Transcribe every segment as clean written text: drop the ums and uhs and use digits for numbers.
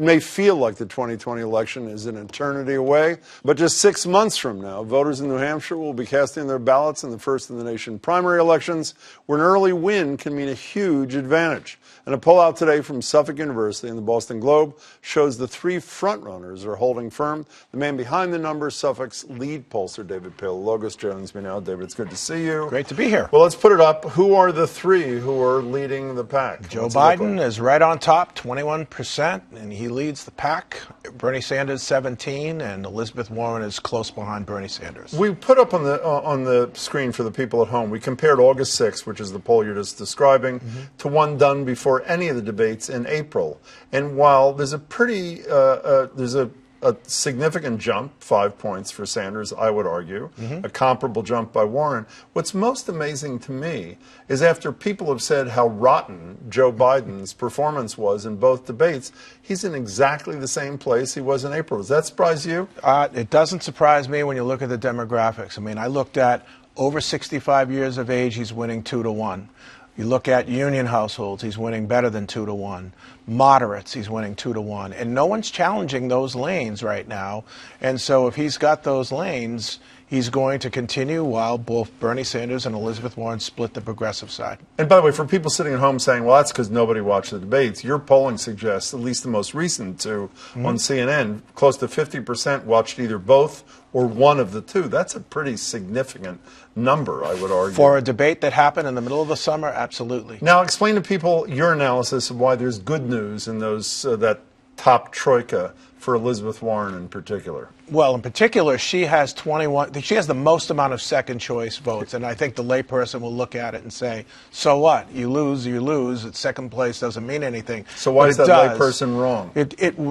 It may feel like the 2020 election is an eternity away, but just 6 months from now, voters in New Hampshire will be casting their ballots in the first-in-the-nation primary elections, where an early win can mean a huge advantage. And a poll out today from Suffolk University and the Boston Globe shows the three frontrunners are holding firm. The man behind the numbers, Suffolk's lead pollster, David Paleologos, joins me now. David, it's good to see you. Great to be here. Well, let's put it up. Who are the three who are leading the pack? Joe Biden is right on top, 21%, and he leads the pack. Bernie Sanders, 17%, and Elizabeth Warren is close behind Bernie Sanders. We put up on the screen for the people at home, we compared August 6th, which is the poll you're just describing, to one done before any of the debates in April. And while there's a pretty, there's a significant jump, 5 points for Sanders, I would argue, a comparable jump by Warren. What's most amazing to me is after people have said how rotten Joe Biden's performance was in both debates, he's in exactly the same place he was in April. Does that surprise you? It doesn't surprise me when you look at the demographics. I mean, I looked at over 65 years of age, he's winning 2-1. You look at union households, he's winning better than 2-1. Moderates, he's winning 2-1. And no one's challenging those lanes right now. And so if he's got those lanes, he's going to continue while both Bernie Sanders and Elizabeth Warren split the progressive side. And by the way, for people sitting at home saying, well, that's because nobody watched the debates, your polling suggests, at least the most recent two on CNN, close to 50% watched either both or one of the two. That's a pretty significant number, I would argue. For a debate that happened in the middle of the summer, absolutely. Now, explain to people your analysis of why there's good news in those that top troika for Elizabeth Warren in particular. Well, in particular, she has 21. She has the most amount of second choice votes, and I think the layperson will look at it and say, "So what? You lose, you lose. Second place doesn't mean anything." So why is that layperson wrong?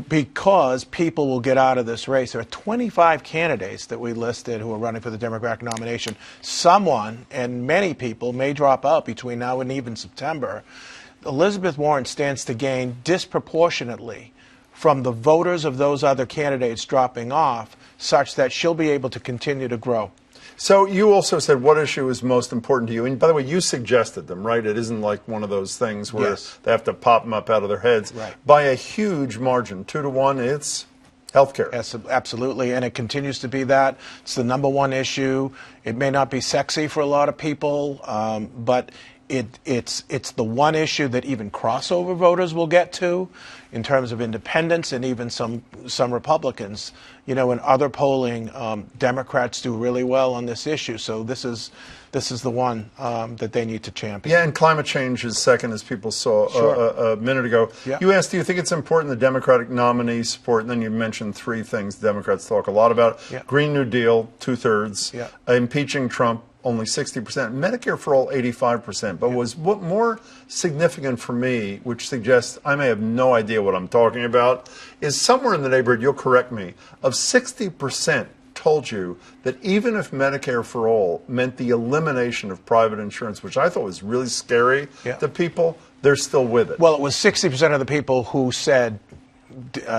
Because people will get out of this race. There are 25 candidates that we listed who are running for the Democratic nomination. Someone and many people may drop out between now and even September. Elizabeth Warren stands to gain disproportionately from the voters of those other candidates dropping off, such that she'll be able to continue to grow. So you also said what issue is most important to you. And by the way, you suggested them, right? It isn't like one of those things where they have to pop them up out of their heads. Right. By a huge margin, 2-1, it's healthcare. Yes, absolutely, and it continues to be that. It's the number one issue. It may not be sexy for a lot of people, but it's the one issue that even crossover voters will get to in terms of independents and even some Republicans. You know, in other polling, Democrats do really well on this issue. So this is the one that they need to champion. Yeah, and climate change is second, as people saw a minute ago. Yeah. You asked, do you think it's important the Democratic nominee support? And then you mentioned three things Democrats talk a lot about. Yeah. Green New Deal, 2/3. Yeah. Impeaching Trump, only 60%. Medicare for all, 85%. But what more significant for me, which suggests I may have no idea what I'm talking about, is somewhere in the neighborhood, you'll correct me, of 60% told you that even if Medicare for all meant the elimination of private insurance, which I thought was really scary to people, they're still with it. Well, it was 60% of the people who said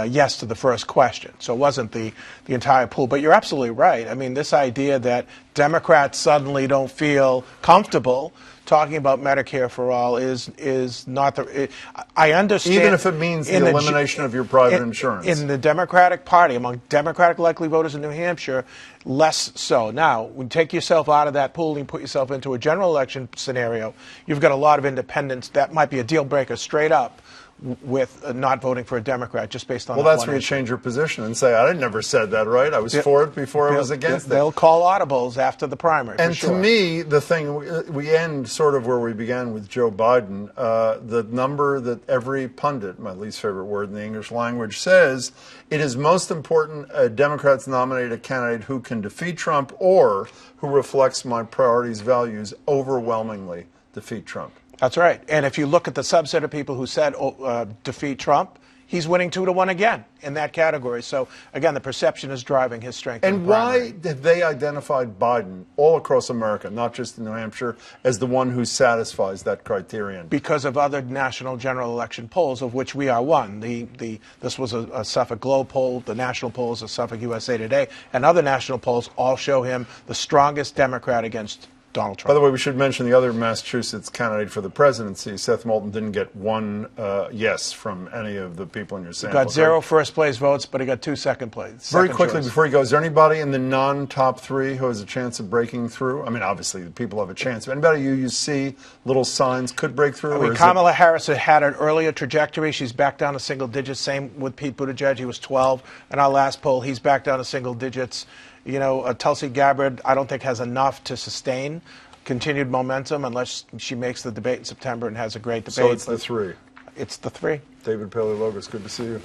yes to the first question. So it wasn't the entire pool. But you're absolutely right. I mean, this idea that Democrats suddenly don't feel comfortable talking about Medicare for all is not the. I understand. Even if it means the elimination of your private insurance. In the Democratic Party, among Democratic likely voters in New Hampshire, less so. Now, when you take yourself out of that pool and put yourself into a general election scenario, you've got a lot of independents. That might be a deal breaker straight up with not voting for a Democrat just based on well, that's where you change your position and say, I never said that, right? I was for it before I was against it. They'll call audibles after the primary, and for sure. To me, the thing, we end sort of where we began with Joe Biden. The number that every pundit, my least favorite word in the English language, says, it is most important Democrats nominate a candidate who can defeat Trump or who reflects my priorities, values, overwhelmingly defeat Trump. That's right. And if you look at the subset of people who said defeat Trump, he's winning 2-1 again in that category. So, again, the perception is driving his strength. And why did they identify Biden all across America, not just in New Hampshire, as the one who satisfies that criterion? Because of other national general election polls, of which we are one. This was a Suffolk Globe poll. The national polls of Suffolk USA Today. And other national polls all show him the strongest Democrat against Donald Trump. By the way, we should mention the other Massachusetts candidate for the presidency, Seth Moulton, didn't get one yes from any of the people in your sample. Got 0 first-place votes, but he got 2 second-place. Very quickly, before you go, is there anybody in the non-top 3 who has a chance of breaking through? I mean, obviously, the people have a chance. Anybody you see little signs could break through? I mean, Kamala Harris had an earlier trajectory. She's back down to single digits. Same with Pete Buttigieg. He was 12 in our last poll. He's back down to single digits. You know, Tulsi Gabbard, I don't think has enough to sustain continued momentum unless she makes the debate in September and has a great debate. So it's the 3. It's the 3. David Paleologos, good to see you.